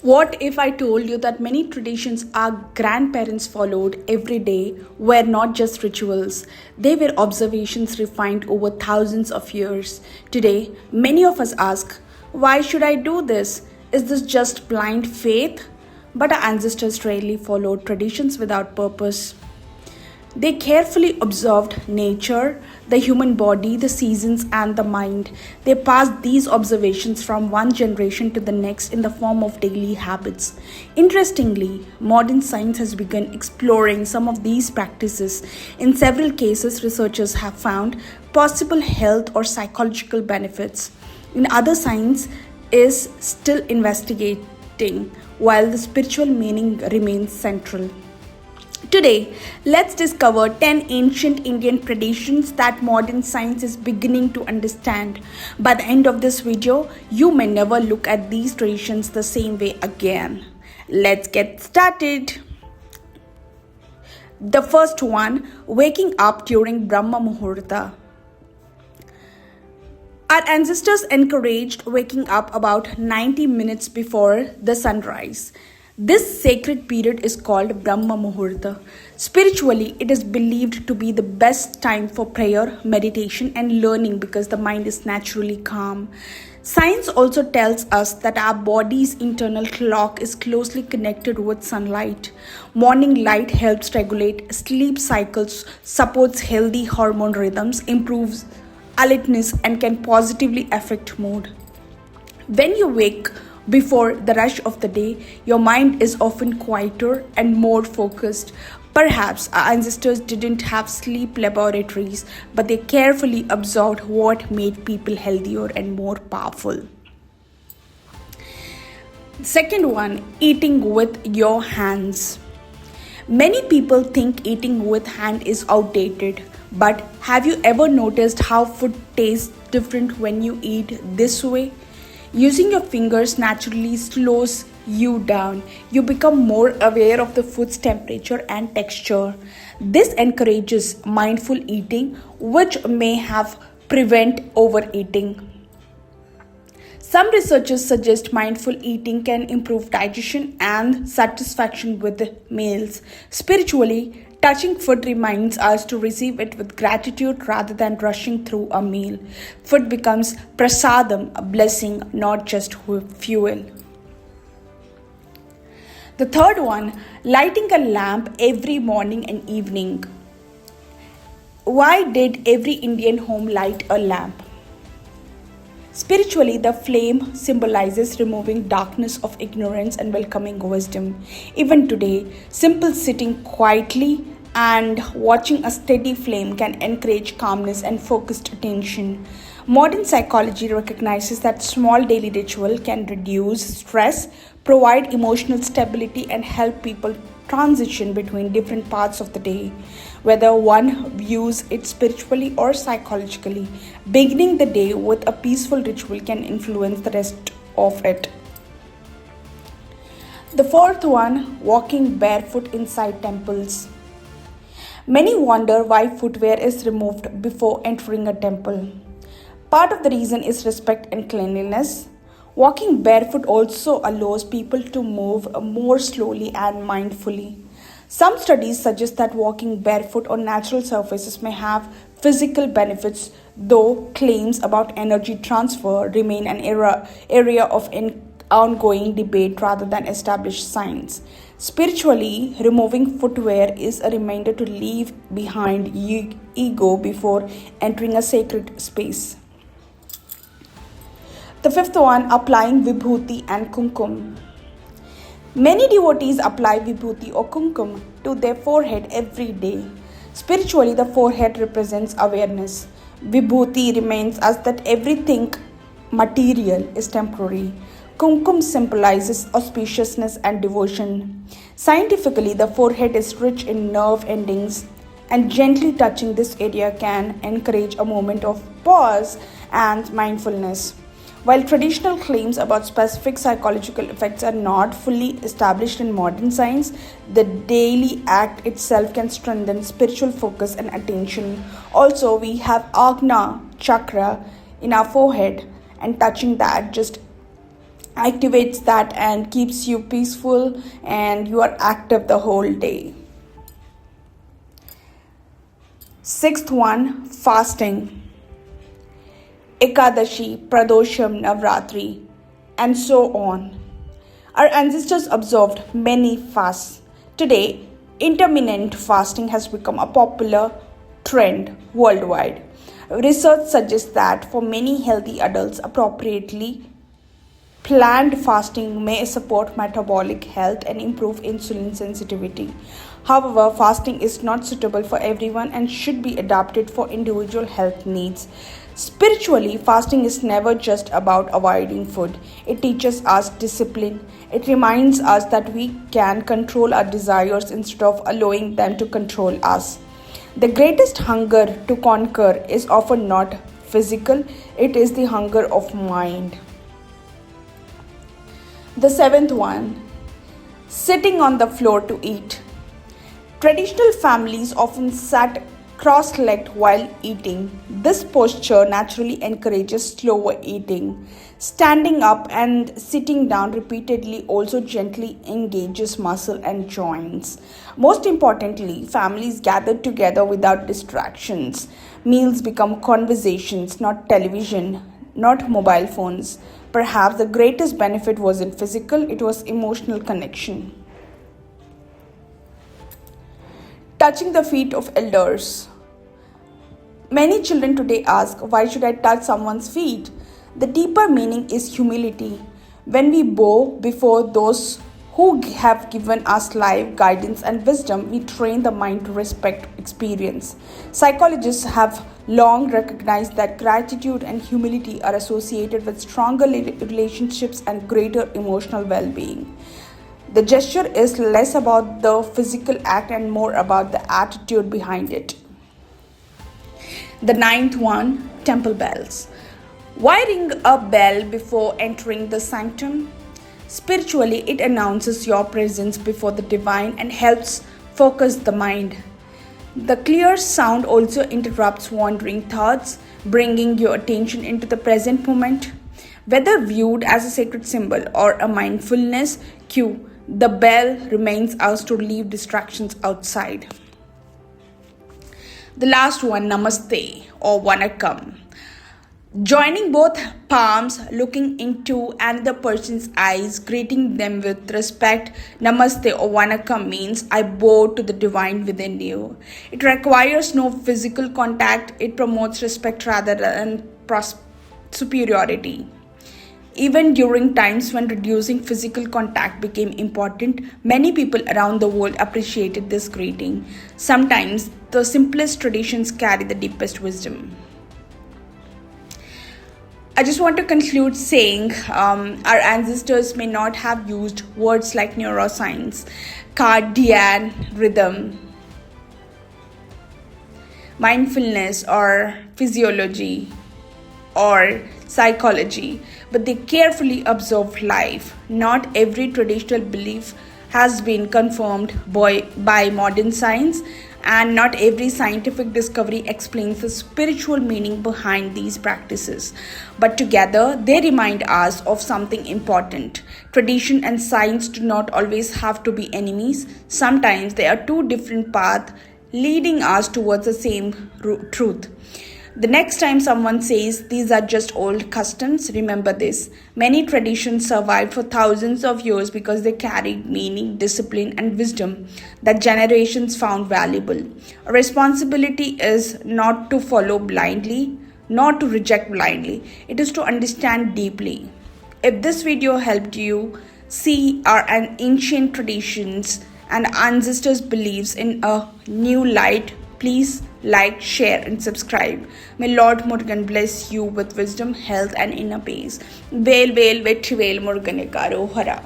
What if I told you that many traditions our grandparents followed every day were not just rituals? They were observations refined over thousands of years. Today, many of us ask, why should I do this? Is this just blind faith? But our ancestors rarely followed traditions without purpose. They carefully observed nature, the human body, the seasons, and the mind. They passed these observations from one generation to the next in the form of daily habits. Interestingly, modern science has begun exploring some of these practices. In several cases, researchers have found possible health or psychological benefits. In other, science is still investigating, while the spiritual meaning remains central. Today, let's discover 10 ancient Indian traditions that modern science is beginning to understand. By the end of this video, you may never look at these traditions the same way again. Let's get started. The first one, waking up during Brahma Muhurta. Our ancestors encouraged waking up about 90 minutes before the sunrise. This sacred period is called Brahma Muhurta. Spiritually, it is believed to be the best time for prayer, meditation, and learning because the mind is naturally calm. Science also tells us that our body's internal clock is closely connected with sunlight. Morning light helps regulate sleep cycles, supports healthy hormone rhythms, improves alertness, and can positively affect mood. When you wake before the rush of the day, your mind is often quieter and more focused. Perhaps our ancestors didn't have sleep laboratories, but they carefully observed what made people healthier and more powerful. Second one, eating with your hands. Many people think eating with hand is outdated, but have you ever noticed how food tastes different when you eat this way? Using your fingers naturally slows you down. You become more aware of the food's temperature and texture. This encourages mindful eating, which may have prevent overeating. Some researchers suggest mindful eating can improve digestion and satisfaction with meals. Spiritually, touching food reminds us to receive it with gratitude rather than rushing through a meal. Food becomes prasadam, a blessing, not just fuel. The third one, lighting a lamp every morning and evening. Why did every Indian home light a lamp? Spiritually, the flame symbolizes removing darkness of ignorance and welcoming wisdom. Even today, simple sitting quietly and watching a steady flame can encourage calmness and focused attention. Modern psychology recognizes that small daily ritual can reduce stress, provide emotional stability, and help people transition between different parts of the day, whether one views it spiritually or psychologically. Beginning the day with a peaceful ritual can influence the rest of it. The fourth one, walking barefoot inside temples. Many wonder why footwear is removed before entering a temple. Part of the reason is respect and cleanliness. Walking barefoot also allows people to move more slowly and mindfully. Some studies suggest that walking barefoot on natural surfaces may have physical benefits, though claims about energy transfer remain an area of ongoing debate rather than established science. Spiritually, removing footwear is a reminder to leave behind ego before entering a sacred space. The fifth one, applying vibhuti and kumkum. Many devotees apply vibhuti or kumkum to their forehead every day. Spiritually, the forehead represents awareness. Vibhuti reminds us that everything material is temporary. Kumkum symbolizes auspiciousness and devotion. Scientifically, the forehead is rich in nerve endings, and gently touching this area can encourage a moment of pause and mindfulness. While traditional claims about specific psychological effects are not fully established in modern science, the daily act itself can strengthen spiritual focus and attention. Also, we have Agna chakra in our forehead, and touching that just activates that and keeps you peaceful and you are active the whole day. Sixth one, fasting. Ekadashi, Pradosham, Navratri, and so on. Our ancestors observed many fasts. Today, intermittent fasting has become a popular trend worldwide. Research suggests that for many healthy adults, appropriately planned fasting may support metabolic health and improve insulin sensitivity. However, fasting is not suitable for everyone and should be adapted for individual health needs. Spiritually, fasting is never just about avoiding food. It teaches us discipline. It reminds us that we can control our desires instead of allowing them to control us. The greatest hunger to conquer is often not physical, it is the hunger of mind. The seventh one, sitting on the floor to eat. Traditional families often sat cross-legged while eating. This posture naturally encourages slower eating. Standing up and sitting down repeatedly also gently engages muscle and joints. Most importantly, families gathered together without distractions. Meals become conversations, not television, not mobile phones. Perhaps the greatest benefit wasn't physical, it was emotional connection. Touching the feet of elders. Many children today ask, why should I touch someone's feet? The deeper meaning is humility. When we bow before those who have given us life, guidance, and wisdom, we train the mind to respect experience. Psychologists have long recognized that gratitude and humility are associated with stronger relationships and greater emotional well being. The gesture is less about the physical act and more about the attitude behind it. The ninth one, temple bells. Why ring a bell before entering the sanctum? Spiritually, it announces your presence before the divine and helps focus the mind. The clear sound also interrupts wandering thoughts, bringing your attention into the present moment. Whether viewed as a sacred symbol or a mindfulness cue, the bell reminds us to leave distractions outside. The last one, Namaste or Vanakkam. Joining both palms, looking into another person's eyes, greeting them with respect. Namaste or Vanakkam means I bow to the divine within you. It requires no physical contact. It promotes respect rather than superiority. Even during times when reducing physical contact became important, many people around the world appreciated this greeting. Sometimes the simplest traditions carry the deepest wisdom. I just want to conclude saying our ancestors may not have used words like neuroscience, cardiac rhythm, mindfulness, or physiology, or psychology, but they carefully observed life. Not every traditional belief has been confirmed by modern science, and not every scientific discovery explains the spiritual meaning behind these practices. But together, they remind us of something important. Tradition and science do not always have to be enemies. Sometimes they are two different paths leading us towards the same truth. The next time someone says these are just old customs, remember this. Many traditions survived for thousands of years because they carried meaning, discipline, and wisdom that generations found valuable. Our responsibility is not to follow blindly, not to reject blindly. It is to understand deeply. If this video helped you see our ancient traditions and ancestors' beliefs in a new light, please like, share, and subscribe. May Lord Murugan bless you with wisdom, health, and inner peace. Vel Vel Vetrivel Muruganikaru Hara.